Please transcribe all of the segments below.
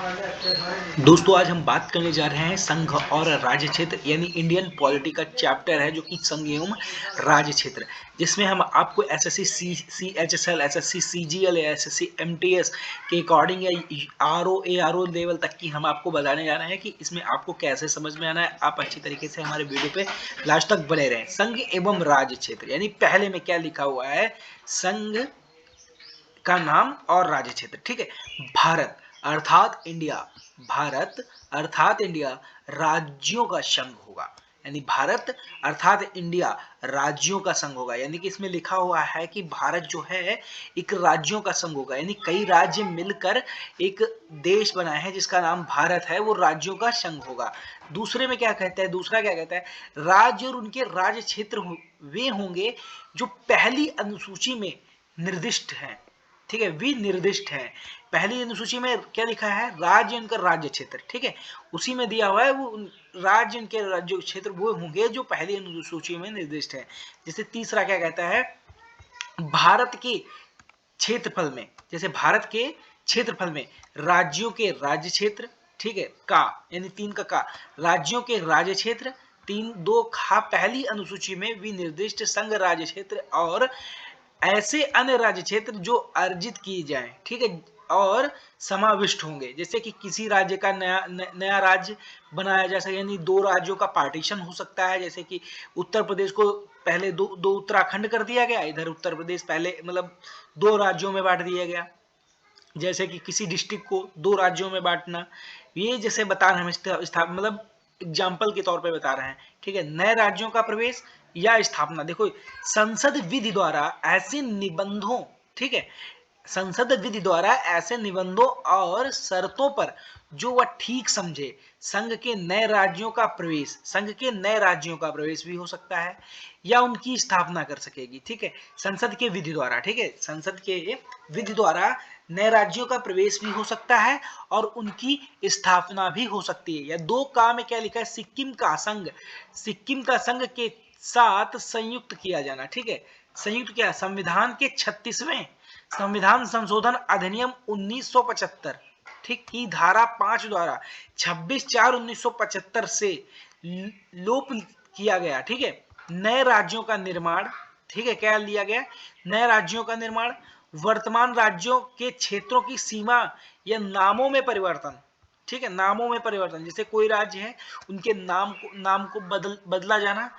दोस्तों आज हम बात करने जा रहे हैं संघ और राज्य क्षेत्र यानी इंडियन पॉलिटी का चैप्टर है जो कि संघ एवं राज्य क्षेत्र, जिसमें हम आपको एसएससी सीएचएसएल, एसएससी सीजीएल या एसएससी एमटीएस के अकॉर्डिंग या आरओ लेवल तक की हम आपको बताने जा रहे हैं कि इसमें आपको कैसे समझ में आना है। आप अच्छी तरीके से हमारे वीडियो पे लास्ट तक बने रहें। संघ एवं राज्य क्षेत्र यानी पहले में क्या लिखा हुआ है, संघ का नाम और राज्य क्षेत्र। ठीक है, भारत अर्थात इंडिया, भारत अर्थात इंडिया राज्यों का संघ होगा, यानी भारत अर्थात इंडिया राज्यों का संघ होगा। यानी कि इसमें लिखा हुआ है कि भारत जो है एक राज्यों का संघ होगा, यानी कई राज्य मिलकर एक देश बनाए हैं जिसका नाम भारत है, वो राज्यों का संघ होगा। दूसरे में क्या कहता है, दूसरा क्या कहता है, राज्य और उनके राज्य क्षेत्र वे होंगे जो पहली अनुसूची में निर्दिष्ट हैं। ठीक है, विनिर्दिष्ट है। पहली अनुसूची में क्या लिखा है, राज्य उनका राज्य क्षेत्र। ठीक है, उसी में दिया हुआ है वो राज्य उनके राज्य क्षेत्र वो होंगे जो पहली अनुसूची में निर्दिष्ट है। जैसे तीसरा क्या कहता है, भारत के क्षेत्रफल में, जैसे भारत के क्षेत्रफल में राज्यों के राज्य क्षेत्र, ठीक है, का यानी तीन का राज्यों के राज्य क्षेत्र, तीन दो खा पहली अनुसूची में विनिर्दिष्ट संघ राज्य क्षेत्र और ऐसे अन्य राज्य क्षेत्र जो अर्जित किए जाएं। ठीक है, और समाविष्ट होंगे। जैसे कि किसी राज्य का नया राज्य बनाया जा सके, यानी दो राज्यों का पार्टीशन हो सकता है। जैसे कि उत्तर प्रदेश को पहले दो उत्तराखंड कर दिया गया, इधर उत्तर प्रदेश पहले मतलब दो राज्यों में बांट दिया गया। जैसे कि किसी डिस्ट्रिक्ट को दो राज्यों में बांटना, ये जैसे बता रहे हैं, मतलब एग्जाम्पल के तौर पे बता रहे हैं। ठीक है, नए राज्यों का प्रवेश या स्थापना। देखो, संसद विधि द्वारा ऐसे निबंधों, ठीक है, संसद विधि द्वारा ऐसे निबंधों और शर्तों पर जो वह ठीक समझे संघ के नए राज्यों का प्रवेश, संघ के नए राज्यों का प्रवेश भी हो सकता है या उनकी स्थापना कर सकेगी। ठीक है, संसद के विधि द्वारा, ठीक है, संसद के विधि द्वारा नए राज्यों का प्रवेश भी हो सकता है और उनकी स्थापना भी हो सकती है। या दो का में क्या लिखा है, सिक्किम का संघ, सिक्किम का संघ के साथ संयुक्त किया जाना। ठीक है, संयुक्त क्या, संविधान के 36वें संविधान संशोधन अधिनियम 1975, ठीक, की धारा 5 द्वारा 26/4/1975 से लोप किया गया। ठीक है, नए राज्यों का निर्माण, ठीक है, क्या लिया गया, नए राज्यों का निर्माण, वर्तमान राज्यों के क्षेत्रों की सीमा या नामों में परिवर्तन। ठीक है, नामों में परिवर्तन, जैसे कोई राज्य है उनके नाम को बदला जाना।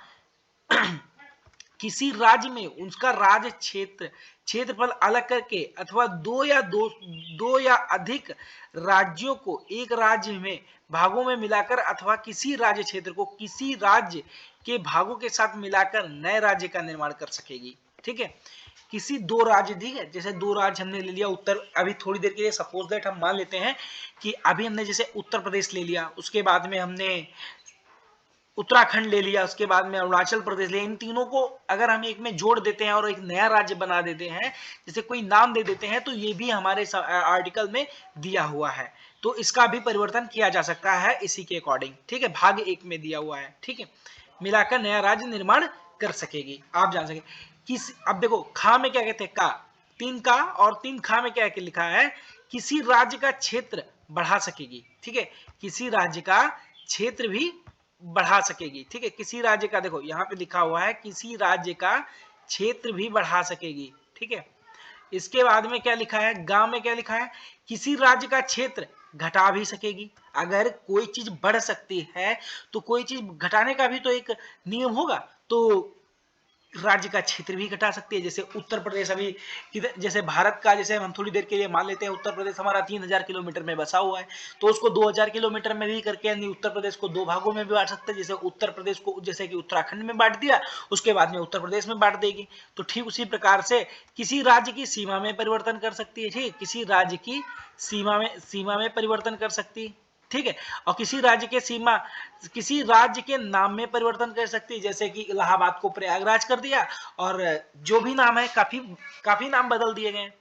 किसी राज्य में उसका राज्य क्षेत्रफल अलग करके अथवा दो या अधिक राज्यों को एक राज्य में भागों में मिलाकर अथवा किसी राज्य क्षेत्र को किसी राज्य के भागों के साथ मिलाकर नए राज्य का निर्माण कर सकेगी। ठीक है, किसी दो राज्य, ठीक है, जैसे दो राज्य हमने ले लिया उत्तर, अभी थोड़ी देर के लिए सपोज दैट हम मान लेते हैं कि अभी हमने जैसे उत्तर प्रदेश ले लिया, उसके बाद में हमने उत्तराखंड ले लिया, उसके बाद में अरुणाचल प्रदेश ले, इन तीनों को अगर हम एक में जोड़ देते हैं और एक नया राज्य बना देते हैं, जैसे कोई नाम दे देते हैं, तो ये भी हमारे आर्टिकल में दिया हुआ है, तो इसका भी परिवर्तन किया जा सकता है इसी के अकॉर्डिंग। ठीक है, भाग एक में दिया हुआ है। ठीक है, मिलाकर नया राज्य निर्माण कर सकेगी, आप जान सके किस। अब देखो खा में क्या कहते हैं, का, तीन का और तीन खा में क्या लिखा है, किसी राज्य का क्षेत्र बढ़ा सकेगी। ठीक है, किसी राज्य का क्षेत्र भी बढ़ा सकेगी। ठीक है, किसी राज्य का, देखो यहाँ पे लिखा हुआ है किसी राज्य का क्षेत्र भी बढ़ा सकेगी। ठीक है, इसके बाद में क्या लिखा है, गांव में क्या लिखा है, किसी राज्य का क्षेत्र घटा भी सकेगी। अगर कोई चीज बढ़ सकती है तो कोई चीज घटाने का भी तो एक नियम होगा, तो राज्य का क्षेत्र भी घटा सकती है। जैसे उत्तर प्रदेश अभी जैसे भारत का, जैसे हम थोड़ी देर के लिए मान लेते हैं उत्तर प्रदेश हमारा 3000 किलोमीटर में बसा हुआ है, तो उसको 2000 किलोमीटर में भी करके यानी उत्तर प्रदेश को दो भागों में भी बांट सकते हैं। जैसे उत्तर प्रदेश को जैसे कि उत्तराखंड में बांट दिया, उसके बाद में उत्तर प्रदेश में बांट देगी, तो ठीक उसी प्रकार से किसी राज्य की सीमा में परिवर्तन कर सकती है। ठीक, किसी राज्य की सीमा में परिवर्तन कर सकती है। ठीक है, और किसी राज्य के नाम में परिवर्तन कर सकती है, जैसे कि इलाहाबाद को प्रयागराज कर दिया और जो भी नाम है काफी नाम बदल दिए गए।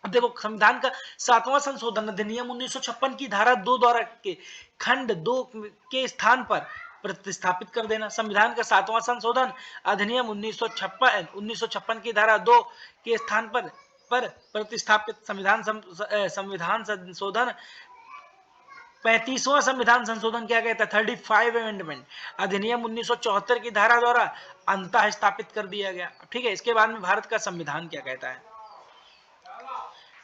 अब देखो संविधान का 7वां संशोधन अधिनियम 1956 की धारा 2 द्वारा के खंड 2 के स्थान पर प्रतिस्थापित कर देना। संविधान का 7वां संशोधन अधिनियम 1956 की धारा 2 के स्थान पर प्रतिस्थापित संविधान संशोधन 35वां संविधान संशोधन क्या कहता है? 35 अमेंडमेंट, अधिनियम 1974 की धारा द्वारा अंतः स्थापित कर दिया गया। ठीक है, इसके बाद में भारत का संविधान क्या कहता है?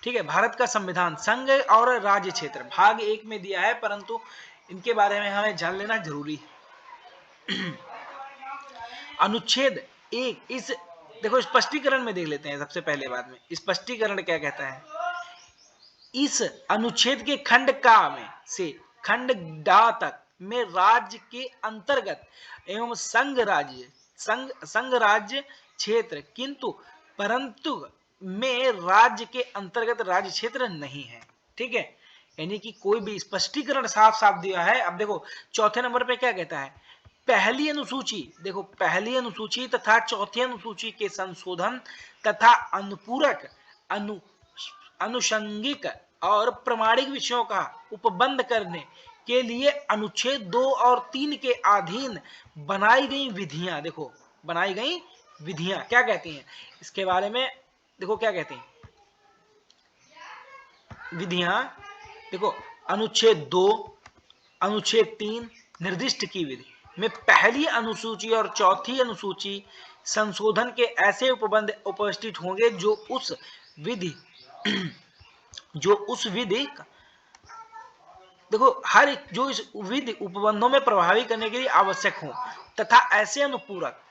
ठीक है, भारत का संविधान संघ और राज्य क्षेत्र भाग 1 में दिया है, परंतु इनके बारे में हमें जान लेना जरूरी है। अनुच्छेद 1 इस देखो स्पष्टीकरण में देख लेते हैं सबसे पहले। बाद में स्पष्टीकरण क्या कहता है? इस अनुच्छेद के खंड का में से खंड डा तक में राज्य के अंतर्गत एवं संघ राज्य क्षेत्र किंतु परंतु में राज्य के अंतर्गत राज्य क्षेत्र नहीं है। ठीक है, यानी कि कोई भी स्पष्टीकरण साफ साफ दिया है। अब देखो चौथे नंबर पे क्या कहता है? पहली अनुसूची, देखो पहली अनुसूची तथा चौथी अनुसूची के संशोधन तथा अनुपूरक अनुषंगिक और प्रमाणिक विषयों का उपबंध करने के लिए अनुच्छेद 2 और 3 के अधीन बनाई गई विधियां, देखो बनाई गई विधियां क्या कहती हैं इसके बारे में? देखो क्या कहते हैं विधियां, देखो अनुच्छेद 2 अनुच्छेद 3 निर्दिष्ट की विधि में पहली अनुसूची और चौथी अनुसूची संशोधन के ऐसे उपबंध उपस्थित होंगे जो उस विधि देखो हर जो इस विधि उपबंधों में प्रभावी करने के लिए आवश्यक हो तथा ऐसे अनुपूरक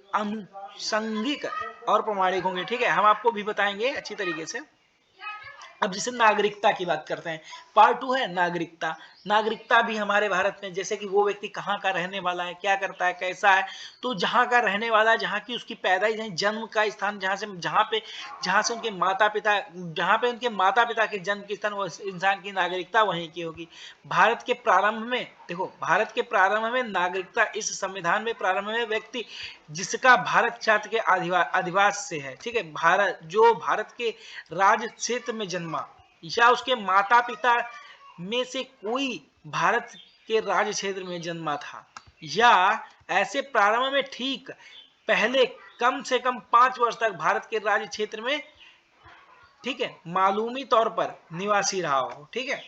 अनुषंगिक और प्रमाणिक होंगे। ठीक है, हम आपको भी बताएंगे अच्छी तरीके से। अब जैसे नागरिकता की बात करते हैं, पार्ट 2 है नागरिकता। नागरिकता भी हमारे भारत में, जैसे कि वो व्यक्ति कहाँ का रहने वाला है, क्या करता है, कैसा है, तो जहाँ का रहने वाला, जहाँ की उसकी पैदाइश, जन्म का स्थान, जहाँ से उनके माता पिता, जहाँ पे उनके माता पिता के जन्म के स्थान, वो इंसान की नागरिकता वहीं की होगी। भारत के प्रारंभ में, देखो भारत के प्रारंभ में नागरिकता इस संविधान में प्रारंभ में व्यक्ति जिसका भारत क्षेत्र के अधिवास से है, ठीक है, भारत के राज्य क्षेत्र में जन्मा या उसके माता पिता में से कोई भारत के राज्य क्षेत्र में जन्मा था, या ऐसे प्रारंभ में ठीक पहले कम से कम 5 वर्ष तक भारत के राज्य क्षेत्र में, ठीक है, मालूमी तौर पर निवासी रहा हो। ठीक है,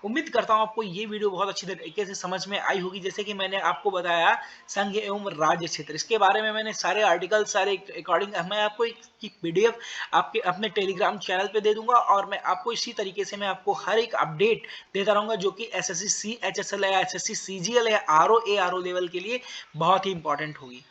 उम्मीद करता हूं आपको ये वीडियो बहुत अच्छी तरीके से समझ में आई होगी। जैसे कि मैंने आपको बताया संघ एवं राज्य क्षेत्र, इसके बारे में मैंने सारे आर्टिकल, सारे अकॉर्डिंग मैं आपको एक पीडीएफ आपके अपने टेलीग्राम चैनल पे दे दूंगा, और मैं आपको इसी तरीके से मैं आपको हर एक अपडेट देता रहूंगा जो कि एसएससी CHSL या एसएससी CGL या RO ARO लेवल के लिए बहुत ही इंपॉर्टेंट होगी।